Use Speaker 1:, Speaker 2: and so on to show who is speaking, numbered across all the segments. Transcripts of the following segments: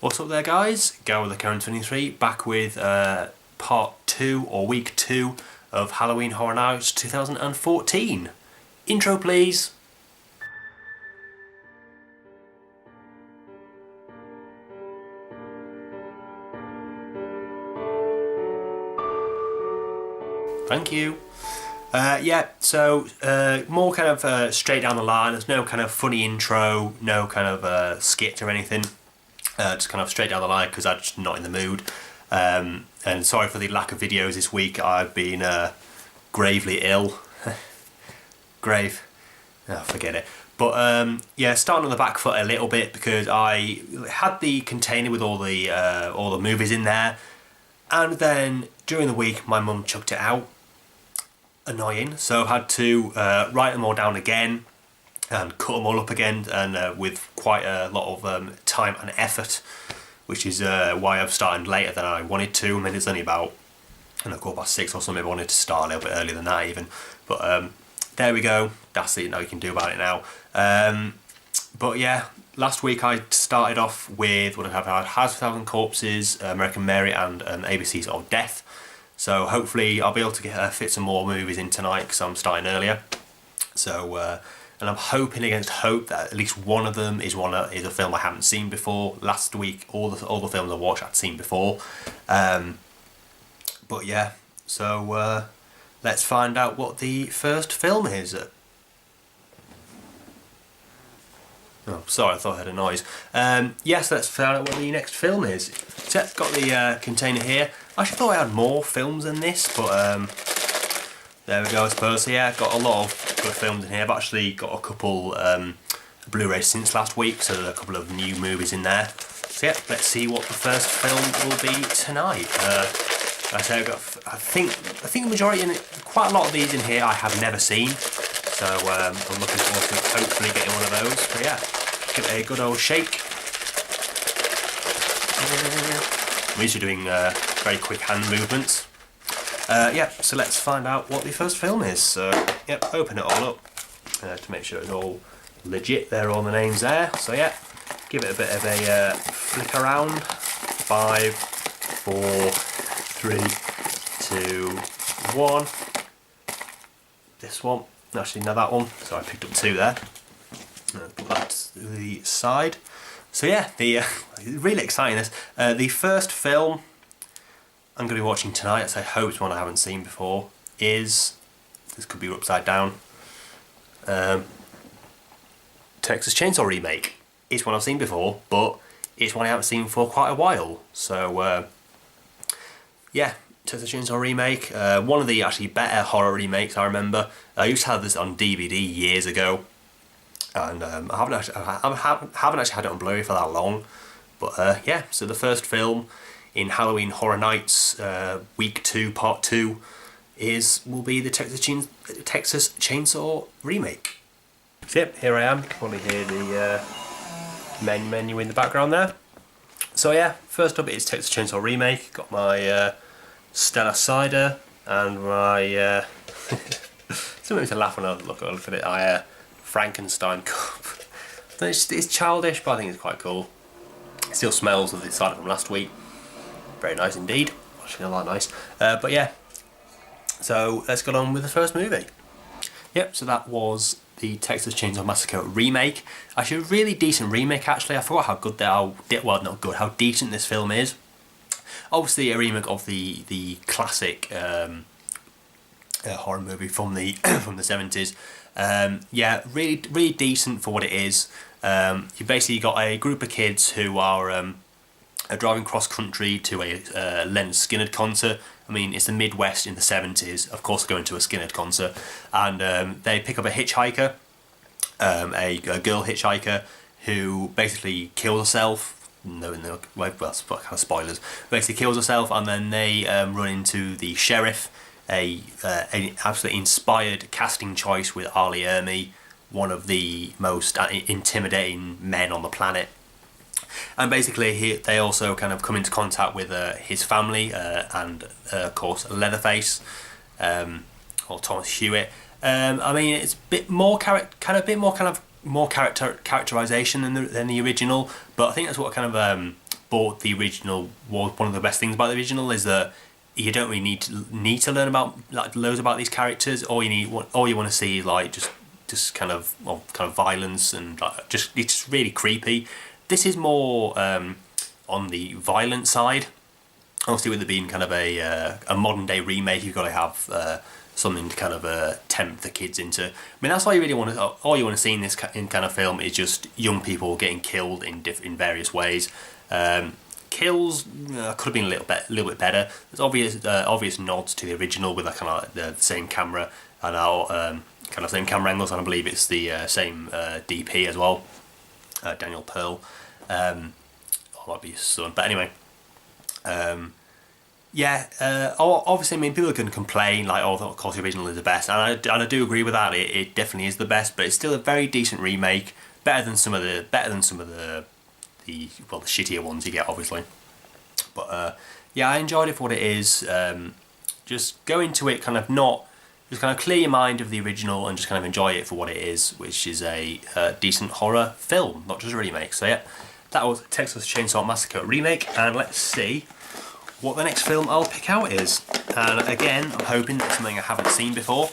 Speaker 1: What's up there, guys? Go with the Current 23 back with part 2 or week 2 of Halloween Horror Nights 2014. Intro, please. Thank you. More kind of straight down the line. There's no kind of funny intro, no kind of skit or anything. Just kind of straight down the line because I'm just not in the mood. And sorry for the lack of videos this week. I've been gravely ill. Grave. Oh, forget it. But starting on the back foot a little bit because I had the container with all the movies in there, and then during the week my mum chucked it out. Annoying. So I had to write them all down again and cut them all up again, and with quite a lot of time and effort, which is why I've started later than I wanted to. I mean, it's only about 6:15 or something. I wanted to start a little bit earlier than that even, but there we go. That's it. Now you can do about it now. But yeah, last week I started off with what I have had: House of a Thousand Corpses, American Mary, and ABC's Old Death. So hopefully I'll be able to fit some more movies in tonight because I'm starting earlier. So and I'm hoping against hope that at least one of them is a film I haven't seen before. Last week all the films I watched I'd seen before. But yeah, so let's find out what the first film is. Oh, sorry, I thought I heard a noise. Yes, let's find out what the next film is. So I've got the container here. I actually thought I had more films than this, but there we go, I suppose. So yeah, I've got a lot of good films in here. I've actually got a couple Blu-rays since last week, so there's a couple of new movies in there. So yeah, let's see what the first film will be tonight. Like I say, I think the majority, quite a lot of these in here I have never seen. So I'm looking forward to hopefully getting one of those. So yeah, give it a good old shake. I'm used to doing very quick hand movements. So let's find out what the first film is. So, yep, open it all up to make sure it's all legit. There are all the names there. So yeah, give it a bit of a flick around. 5, 4, 3, 2, 1. This one. Actually, no, that one. So I picked up 2 there. Put that to the side. So yeah, really exciting this. The first film I'm going to be watching tonight, so I hope it's one I haven't seen before, is, this could be upside down, Texas Chainsaw Remake. It's one I've seen before, but it's one I haven't seen for quite a while. So yeah, Texas Chainsaw Remake, one of the actually better horror remakes I remember. I used to have this on DVD years ago, and I haven't actually had it on Blu-ray for that long. But yeah, so the first film in Halloween Horror Nights week 2 part 2 will be the Texas Chainsaw Remake. So yep, here I am. You can probably hear the menu in the background there. So yeah, first up is Texas Chainsaw Remake. Got my Stella cider and my something to laugh when I look at it. Frankenstein cup. It's childish, but I think it's quite cool. It still smells of the cider from last week. Very nice indeed. Actually, not that nice. But yeah, so let's get on with the first movie. Yep, so that was the Texas Chainsaw Massacre remake. Actually, a really decent remake. Actually, I forgot how good how decent this film is. Obviously, a remake of the classic horror movie from the from the 70s. Yeah, really decent for what it is. You basically got a group of kids who are driving cross country to a Lynyrd Skynyrd concert. I mean, it's the Midwest in the 70s. Of course, going to a Skynyrd concert, and they pick up a hitchhiker, a girl hitchhiker, who basically kills herself. Well, kind of spoilers. Basically, kills herself, and then they run into the sheriff. An absolutely inspired casting choice with Ali Ermey, one of the most intimidating men on the planet. And basically they also kind of come into contact with his family and of course Leatherface, or Thomas Hewitt. I mean, it's a bit more characterization than the original, but I think that's what kind of but the original was one of the best things about the original is that you don't really need to learn about like loads about these characters. All you want to see is like just kind of violence and like, it's really creepy. This is more on the violent side. Obviously, with it being kind of a modern day remake, you've got to have something to kind of tempt the kids into. I mean, that's all you really want to. All you want to see in this kind of film is just young people getting killed in various ways. Kills could have been a little bit better. There's obvious nods to the original with that kind of like the same camera and our kind of same camera angles, and I believe it's the same DP as well, Daniel Pearl. Or might be his son, but anyway. Obviously, I mean, people are going to complain like, "Oh, of course, the original is the best," and I do agree with that. It definitely is the best, but it's still a very decent remake, better than some of the shittier ones you get, obviously. But I enjoyed it for what it is. Just go into it kind of just kind of clear your mind of the original and just kind of enjoy it for what it is, which is a decent horror film, not just a remake. So yeah, that was Texas Chainsaw Massacre remake, and let's see what the next film I'll pick out is. And again, I'm hoping it's something I haven't seen before.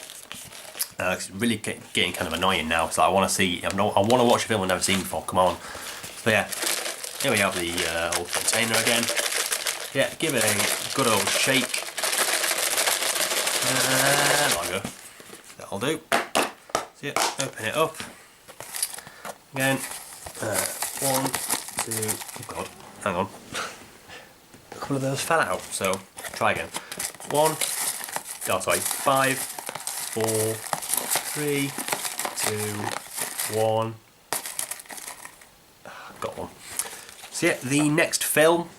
Speaker 1: It's really getting kind of annoying now. So I want to watch a film I've never seen before. Come on. So yeah, here we have the old container again. Yeah, give it a good old shake. There we go. That'll do. So yeah, open it up. Again. 1, 2. Oh God, hang on. A couple of those fell out, so try again. 5, 4, 3, 2, 1. Got one. So yeah, the next film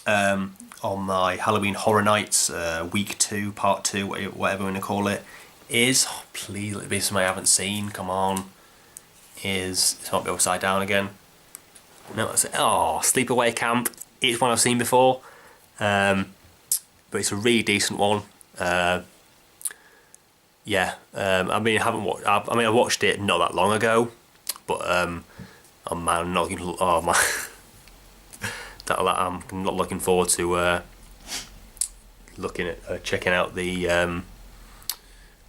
Speaker 1: on my Halloween Horror Nights week 2, part 2, whatever we're going to call it, is, please let it be something I haven't seen, come on, it might be upside down again. No, Sleepaway Camp. It's one I've seen before, but it's a really decent one. I watched it not that long ago, but I'm not looking forward to checking out the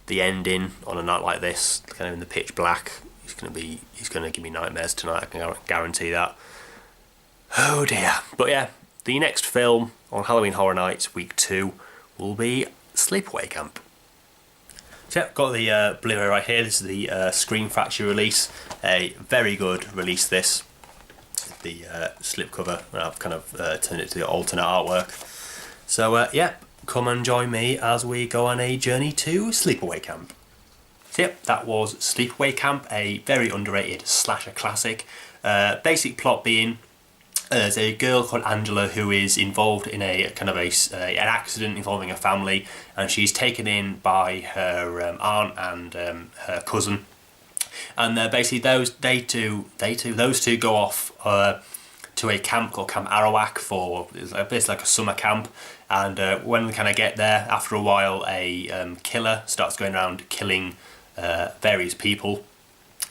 Speaker 1: ending on a night like this, kind of in the pitch black. He's gonna give me nightmares tonight. I can guarantee that. Oh dear. But yeah, the next film on Halloween Horror Nights week 2 will be Sleepaway Camp. So yeah, I've got the Blu-ray right here. This is the Scream Factory release. A very good release, this. The slipcover, and I've kind of turned it to the alternate artwork. So come and join me as we go on a journey to Sleepaway Camp. So yep, that was Sleepaway Camp, a very underrated slasher classic. Basic plot being there's a girl called Angela who is involved in a kind of an accident involving a family, and she's taken in by her aunt and her cousin, and basically those two go off to a camp called Camp Arawak for it's like a summer camp, and when they kind of get there, after a while, a killer starts going around killing various people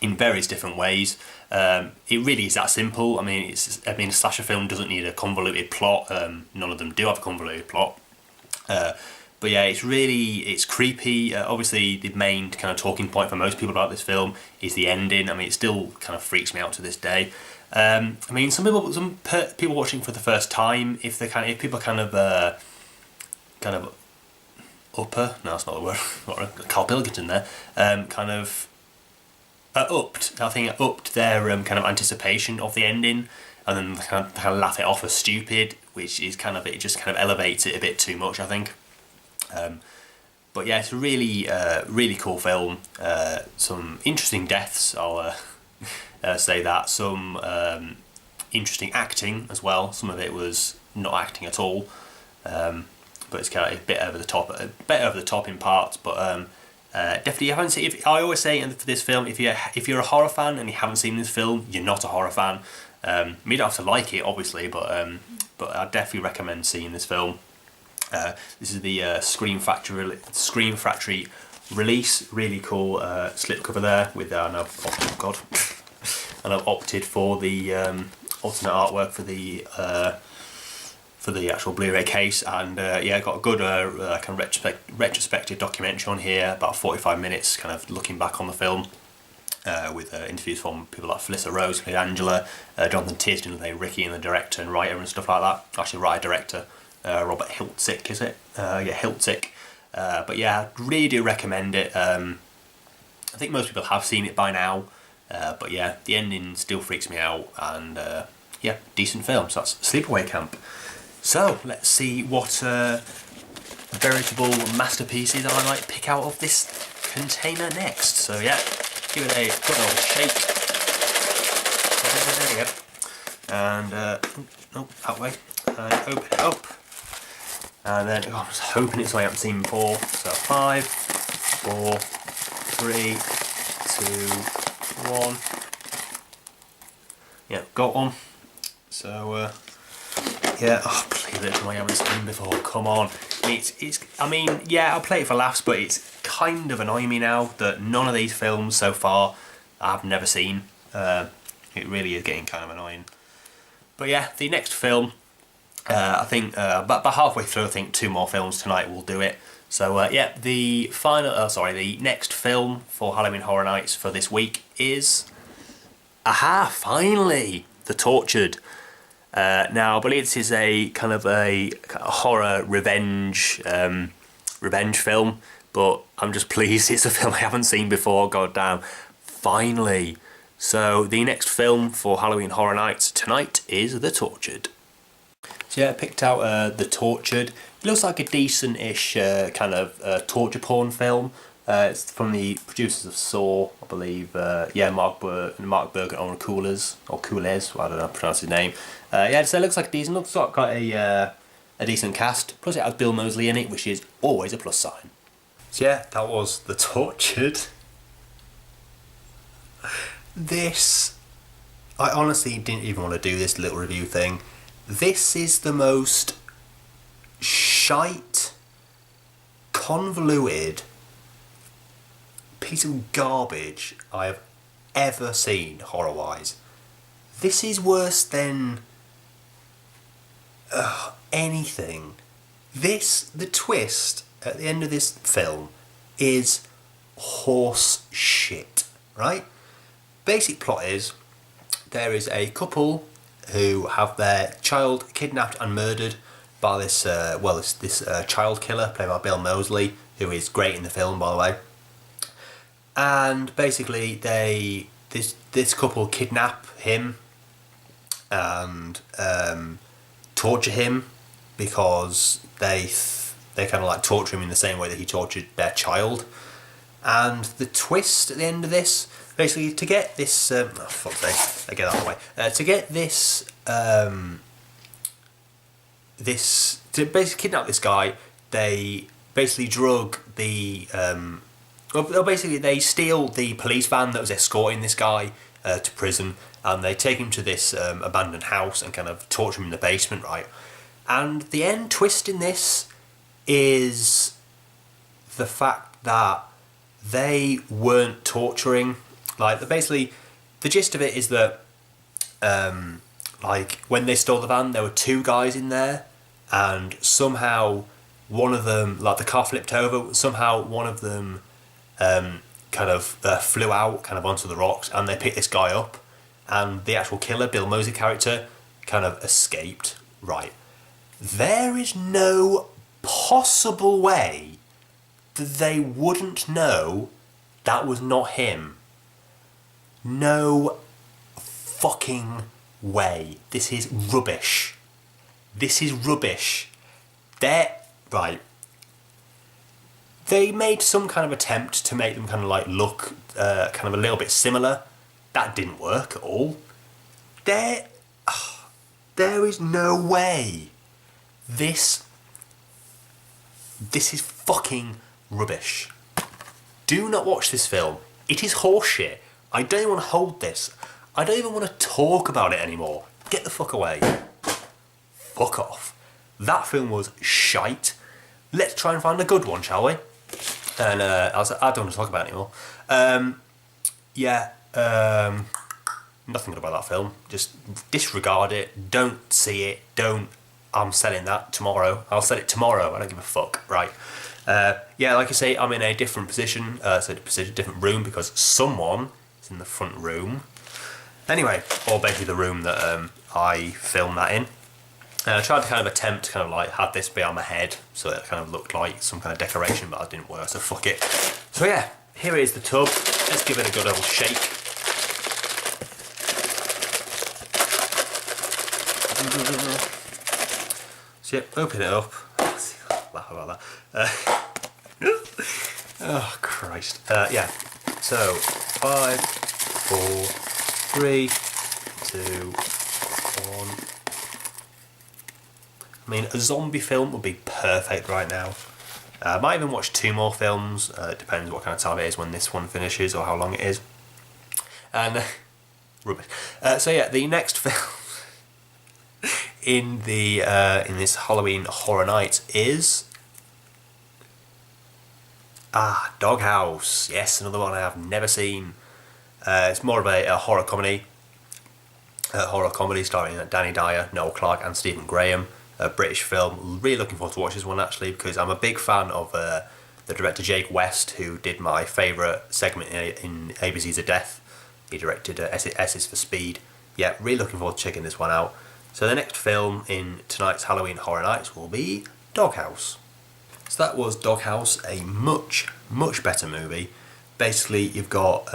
Speaker 1: in various different ways. It really is that simple. I mean, a slasher film doesn't need a convoluted plot. None of them do have a convoluted plot. But yeah, it's creepy. Obviously, the main kind of talking point for most people about this film is the ending. I mean, it still kind of freaks me out to this day. I mean, some people watching for the first time, if people kind of upper, no, that's not the word. Carl Pilkington there. Upped their kind of anticipation of the ending, and then kind of laugh it off as stupid, which is it just kind of elevates it a bit too much, I think. But yeah, it's a really really cool film. Some interesting deaths, I'll say that. Some interesting acting as well. Some of it was not acting at all, but it's kind of a bit over the top in parts. But definitely, you haven't seen. I always say for this film, if you're a horror fan and you haven't seen this film, you're not a horror fan. You don't have to like it, obviously, but I definitely recommend seeing this film. This is the Scream Factory release. Really cool slipcover there with and I've opted for the alternate artwork for the actual Blu-ray case, and yeah, got a good kind of retrospective documentary on here, about 45 minutes, kind of looking back on the film, with interviews from people like Felissa Rose, who played Angela, Jonathan Tisdale, who played Ricky, and the director and writer and stuff like that. Actually, writer-director, Robert Hiltzik, is it? Yeah, Hiltzik. But yeah, I really do recommend it. I think most people have seen it by now, but yeah, the ending still freaks me out, and yeah, decent film. So that's Sleepaway Camp. So let's see what veritable masterpieces I might pick out of this container next. So yeah, give it a good old shake. There you go. And no, that way. And open it up. And then I'm just hoping it's something I haven't seen before. So 5, 4, 3, 2, 1. Yeah, got one. So yeah, oh please, it's something I haven't seen before. Come on. I mean, yeah, I'll play it for laughs, but it's kind of annoying me now that none of these films so far I've never seen. It really is getting kind of annoying. But yeah, the next film, I think about halfway through, I think 2 more films tonight will do it. So yeah, the next film for Halloween Horror Nights for this week is, finally, The Tortured. Now, I believe this is a kind of a horror revenge film, but I'm just pleased it's a film I haven't seen before. God damn, finally. So the next film for Halloween Horror Nights tonight is The Tortured. So yeah, I picked out The Tortured. It looks like a decent-ish kind of torture porn film. It's from the producers of Saw, I believe. Yeah, Mark Berg and Oren Coolers, or Coolez, I don't know how to pronounce his name. Yeah, so it looks like decent. Looks like got a decent cast. Plus, it has Bill Moseley in it, which is always a plus sign. So yeah, that was The Tortured. This, I honestly didn't even want to do this little review thing. This is the most shite, convoluted piece of garbage I have ever seen horror-wise. This is worse than anything. The twist at the end of this film is horse shit, right? Basic plot is there is a couple who have their child kidnapped and murdered by this child killer played by Bill Moseley, who is great in the film, by the way. And basically, this couple kidnap him and torture him because they kind of like torture him in the same way that he tortured their child. And the twist at the end of this, basically, to get this, fuck's sake, I get out of the way. To get this, to basically kidnap this guy, they basically drug the. Well, basically, they steal the police van that was escorting this guy to prison, and they take him to this abandoned house and kind of torture him in the basement, right? And the end twist in this is the fact that they weren't torturing. Like, basically, the gist of it is that, like, when they stole the van, there were 2 guys in there, and somehow one of them, like, the car flipped over, somehow one of them flew out kind of onto the rocks, and they picked this guy up, and the actual killer, Bill Moseley character, kind of escaped. Right. There is no possible way that they wouldn't know that was not him. No fucking way. This is rubbish. This is rubbish. Right. They made some kind of attempt to make them kind of like look kind of a little bit similar. That didn't work at all. There is no way. This is fucking rubbish. Do not watch this film. It is horseshit. I don't even want to hold this. I don't even want to talk about it anymore. Get the fuck away. Fuck off. That film was shite. Let's try and find a good one, shall we? And I don't want to talk about it anymore. nothing good about that film. Just disregard it. Don't see it. Don't. I'm selling that tomorrow. I'll sell it tomorrow. I don't give a fuck. Right. Yeah, like I say, I'm in a different position. Different room because someone is in the front room. Anyway, or basically the room that I filmed that in. And I tried to kind of attempt to kind of like have this be on my head so it kind of looked like some kind of decoration, but that didn't work, so fuck it. So yeah, here is the tub. Let's give it a good old shake. So yeah, open it up. Laugh about that. Oh Christ. Yeah, so 5, 4, 3, 2, 1. I mean, a zombie film would be perfect right now. I might even watch 2 more films. It depends what kind of time it is when this one finishes or how long it is. And rubbish. So yeah, the next film in this Halloween Horror Night is Doghouse. Yes, another one I have never seen. It's more of a horror comedy. Starring Danny Dyer, Noel Clarke, and Stephen Graham. A British film. Really looking forward to watch this one actually because I'm a big fan of the director Jake West, who did my favourite segment in ABC's of Death. He directed S is for Speed. Yeah, really looking forward to checking this one out. So the next film in tonight's Halloween Horror Nights will be Doghouse. So that was Doghouse, a much better movie. Basically, you've got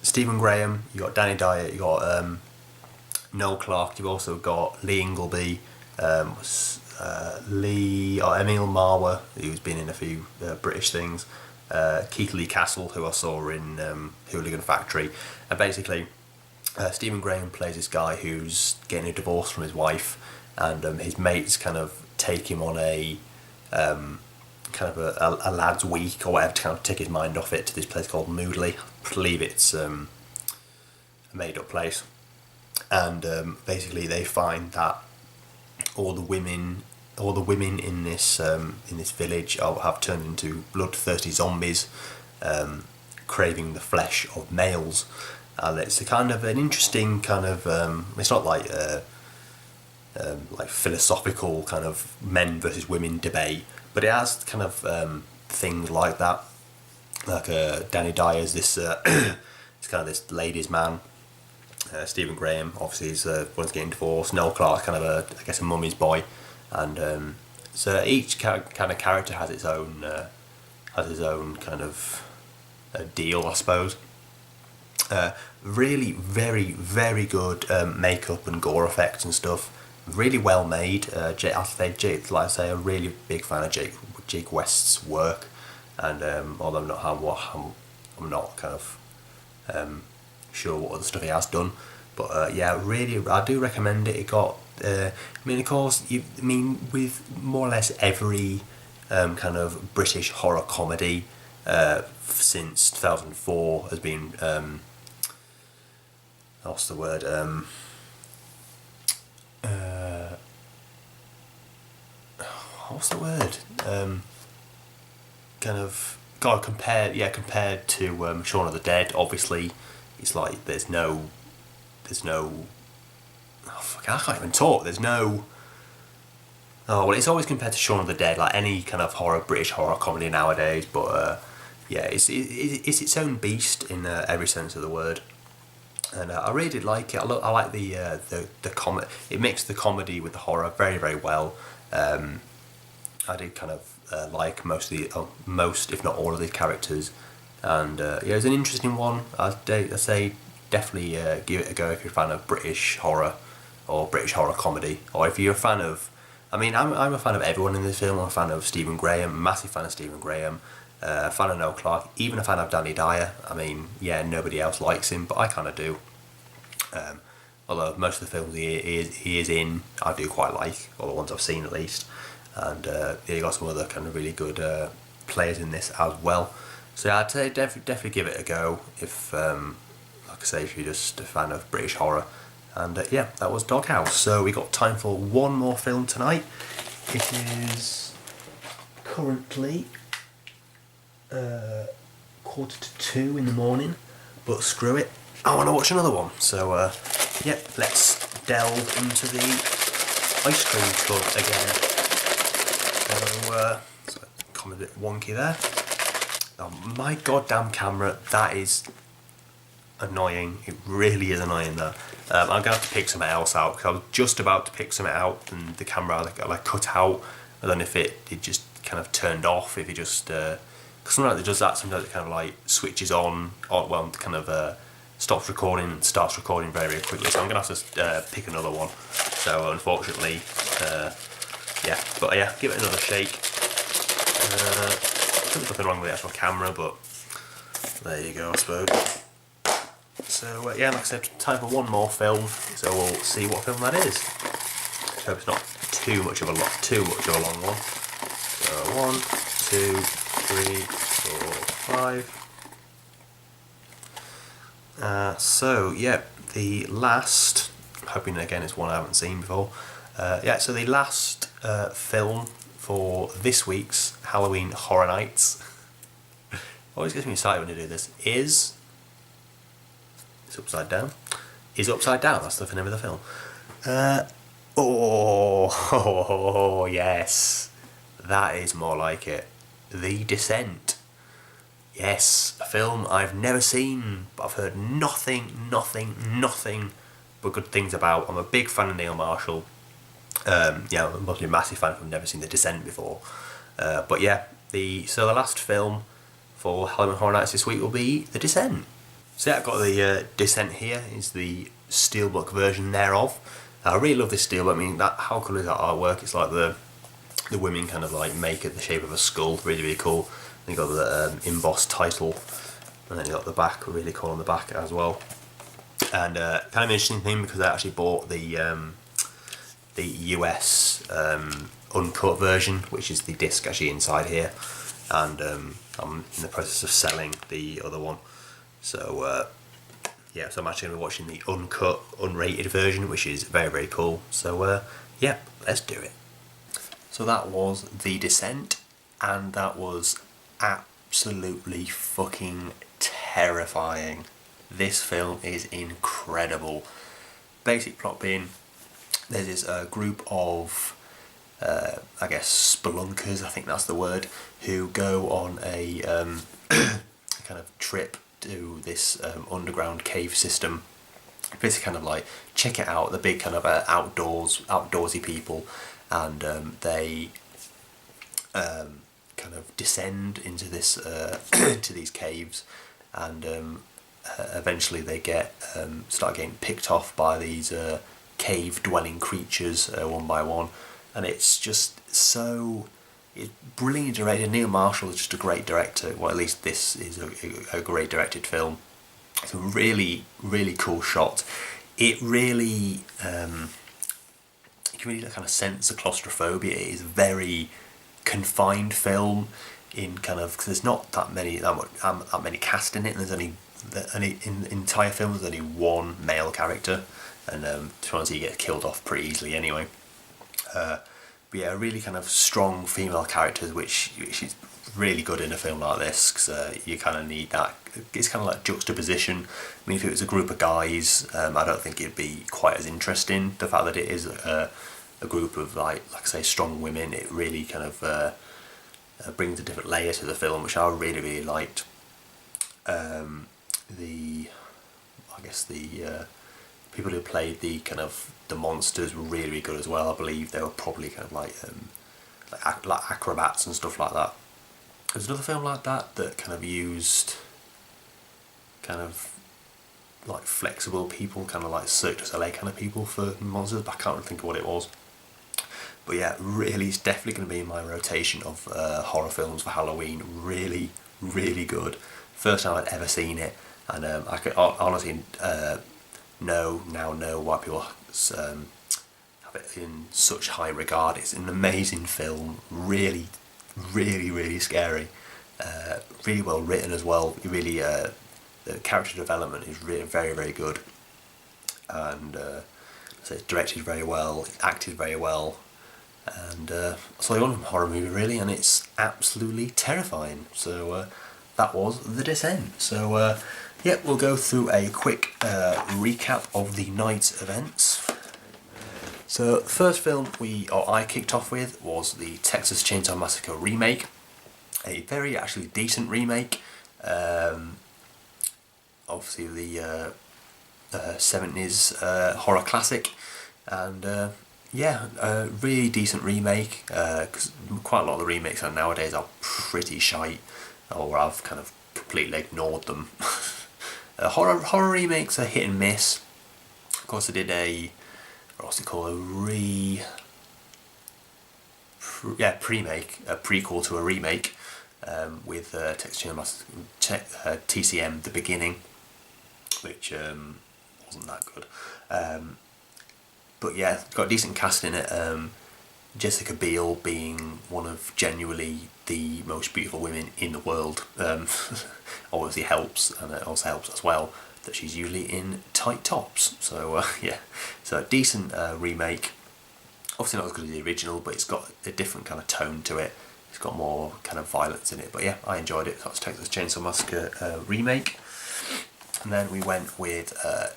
Speaker 1: Stephen Graham, you've got Danny Dyer, you've got Noel Clarke, you've also got Lee Ingleby, Emil Marwer, who's been in a few British things, Keith Lee Castle, who I saw in Hooligan Factory, and basically Stephen Graham plays this guy who's getting a divorce from his wife, and his mates kind of take him on a lad's week or whatever to kind of take his mind off it to this place called Moodley. I believe it's a made up place, and basically they find that all the women in this village have turned into bloodthirsty zombies, craving the flesh of males, and it's a kind of an interesting kind of. It's not like philosophical kind of men versus women debate, but it has kind of things like that. Like Danny Dyer's this it's kind of this ladies' man. Stephen Graham obviously is one's getting divorced. Noel Clarke kind of a mummy's boy, and so each kind of character has its own kind of deal, I suppose. Really very good makeup and gore effects and stuff. Really well made. Like I say, a really big fan of Jake West's work, and although I'm not kind of sure what other stuff he has done, but yeah, really I do recommend it. It got I mean, of course, with more or less every kind of British horror comedy since 2004 has been what's the word what's the word kind of compared to Shaun of the Dead. Obviously it's like there's no oh fuck, I can't even talk. It's always compared to Shaun of the Dead, like any kind of British horror comedy nowadays, but yeah, it's its own beast in every sense of the word, and I really did like it. I like the comedy. It mixed the comedy with the horror very, very well. I did kind of like most, if not all of the characters, and yeah, it was an interesting one. I'd say definitely give it a go if you're a fan of British horror or British horror comedy, or if you're a fan of. I mean, I'm a fan of everyone in this film. I'm a fan of Stephen Graham, massive fan of Stephen Graham, a fan of Noel Clarke, even a fan of Danny Dyer. I mean, yeah, nobody else likes him, but I kind of do. Although most of the films he is in, I do quite like, or the ones I've seen at least. And yeah, you got some other kind of really good players in this as well. So yeah, I'd say definitely give it a go if, like I say, if you're just a fan of British horror. And yeah, that was Doghouse. So we got time for one more film tonight. It is currently 1:45 in the morning, but screw it. I want to watch another one. So yeah, let's delve into the ice cream club again. So come a bit wonky there. Oh, my goddamn camera, that is annoying. It really is annoying that. I'm going to have to pick something else out, because I was just about to pick something out and the camera like cut out. I don't know if it just kind of turned off, if it just... Because sometimes it does that, sometimes it kind of like switches on well, kind of stops recording and starts recording very, very quickly. So I'm going to have to pick another one. So unfortunately, yeah. But yeah, give it another shake. There's nothing wrong with the actual camera, but there you go, I suppose. So yeah, like I said, time for one more film, so we'll see what film that is. I hope it's not too much of a long one. So 1, 2, 3, 4, 5. So yeah, the last, I'm hoping again it's one I haven't seen before. Yeah, so the last film for this week's Halloween Horror Nights, always gets me excited when I do this, is Upside Down. Is Upside Down, that's the name of the film. Oh, yes, that is more like it. The Descent. Yes, a film I've never seen, but I've heard nothing but good things about. I'm a big fan of Neil Marshall. Yeah, I'm mostly a massive fan if I've never seen The Descent before. But yeah, the last film for Halloween Horror Nights this week will be The Descent. So yeah, I've got the Descent here, is the steelbook version thereof. I really love this steelbook. I mean, how cool is that artwork? It's like the women kind of like make it the shape of a skull, really, really cool. And you got the embossed title, and then you got the back, really cool on the back as well. And kind of an interesting thing, because I actually bought the US uncut version, which is the disc actually inside here, and I'm in the process of selling the other one. So yeah, so I'm actually going to be watching the uncut, unrated version, which is very, very cool. So yeah, let's do it. So that was The Descent, and that was absolutely fucking terrifying. This film is incredible. Basic plot being, there's this group of, I guess, spelunkers, I think that's the word, who go on a kind of trip to this underground cave system. Basically kind of like check it out, the big kind of outdoorsy people, and they kind of descend into this into these caves, and eventually they start getting picked off by these cave dwelling creatures one by one, and it's just it's brilliantly directed. Neil Marshall is just a great director. Well, at least this is a great directed film. It's a really, really cool shot. It really, you can really kind of sense the claustrophobia. It is a very confined film in kind of, because there's not that many cast in it, and there's only in the entire film there's only one male character, and to be honest, he gets killed off pretty easily anyway. But yeah, really kind of strong female characters, which is really good in a film like this, because you kind of need that. It's kind of like juxtaposition. I mean, if it was a group of guys, I don't think it'd be quite as interesting. The fact that it is a group of like I say, strong women, it really kind of brings a different layer to the film, which I really, really liked. The people who played the kind of the monsters were really, really good as well. I believe they were probably kind of like acrobats and stuff like that. There's another film like that kind of used kind of like flexible people, kind of like Cirque du Soleil kind of people for monsters, but I can't really think of what it was. But yeah, really, it's definitely going to be in my rotation of horror films for Halloween. Really, really good. First time I'd ever seen it, and I could honestly know why people have it in such high regard. It's an amazing film. Really, really, really scary. Really well written as well. Really, the character development is really very, very good, and so it's directed very well, it's acted very well, and so I want a horror movie really, and it's absolutely terrifying. So that was The Descent. So Yeah, we'll go through a quick recap of the night's events. So the first film I kicked off with was the Texas Chainsaw Massacre remake. A very actually decent remake. Obviously the 70s horror classic, and yeah, a really decent remake, because quite a lot of the remakes nowadays are pretty shite, or I've kind of completely ignored them. Horror remakes are hit and miss. Of course, I did a pre-make, a prequel to a remake, with Texas Chainsaw Massacre, TCM The Beginning, which wasn't that good. But yeah, got a decent cast in it. Jessica Biel being one of genuinely the most beautiful women in the world obviously helps, and it also helps as well that she's usually in tight tops. So yeah, so a decent remake. Obviously not as good as the original, but it's got a different kind of tone to it. It's got more kind of violence in it. But yeah, I enjoyed it. That's Texas Chainsaw Massacre remake. And then we went with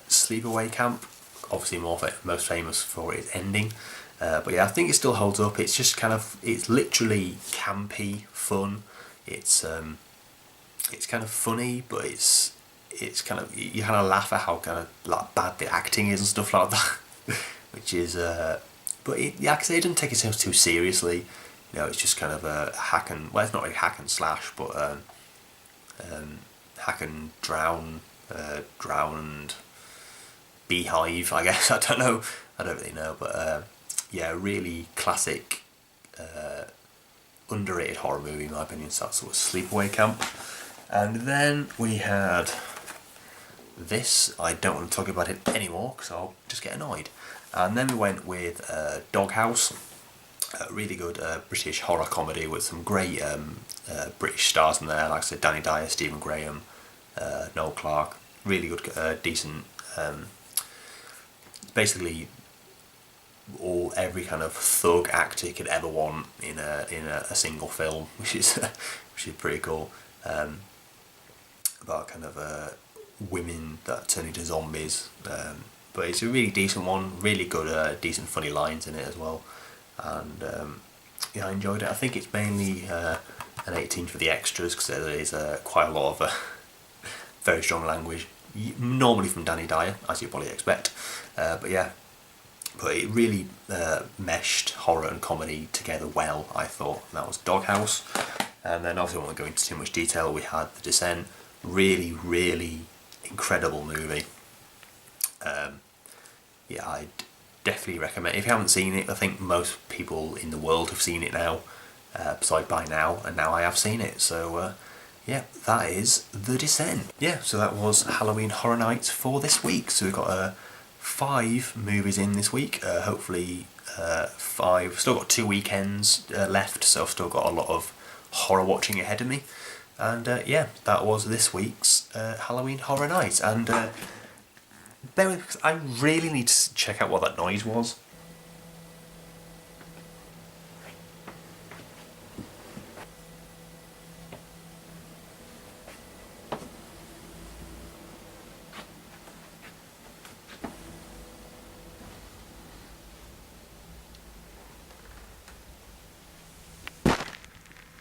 Speaker 1: Sleepaway Camp. Obviously most famous for its ending. But yeah, I think it still holds up. It's just it's literally campy fun. It's kind of funny, but it's kind of, you kind of laugh at how kind of like bad the acting is and stuff like that. Which is, but like I say, it doesn't take itself too seriously. You know, it's just kind of a it's not really hack and slash, but hack and drown, drowned beehive, I guess. I don't really know, but yeah, really classic, underrated horror movie in my opinion. So that's sort of Sleepaway Camp. And then we had this. I don't want to talk about it anymore because I'll just get annoyed. And then we went with Doghouse, a really good British horror comedy with some great British stars in there. Like I said, Danny Dyer, Stephen Graham, Noel Clarke. Really good, decent. Basically, every kind of thug actor you could ever want in a single film, which is pretty cool. About kind of women that turn into zombies. But it's a really decent one, really good, decent funny lines in it as well. And yeah, I enjoyed it. I think it's mainly an 18 for the extras, because there is quite a lot of very strong language, normally from Danny Dyer, as you probably expect. But yeah, but it really meshed horror and comedy together well, I thought. And that was Doghouse. And then obviously I won't go into too much detail. We had The Descent. Really, really incredible movie. Yeah, I'd definitely recommend. If you haven't seen it, I think most people in the world have seen it now, besides by now, and now I have seen it. So yeah, that is The Descent. Yeah, so that was Halloween Horror Nights for this week. So we've got 5 movies in this week. Hopefully 5. Still got 2 weekends left, so I've still got a lot of horror watching ahead of me. And yeah, that was this week's Halloween Horror Nights. And bear with me, because I really need to check out what that noise was.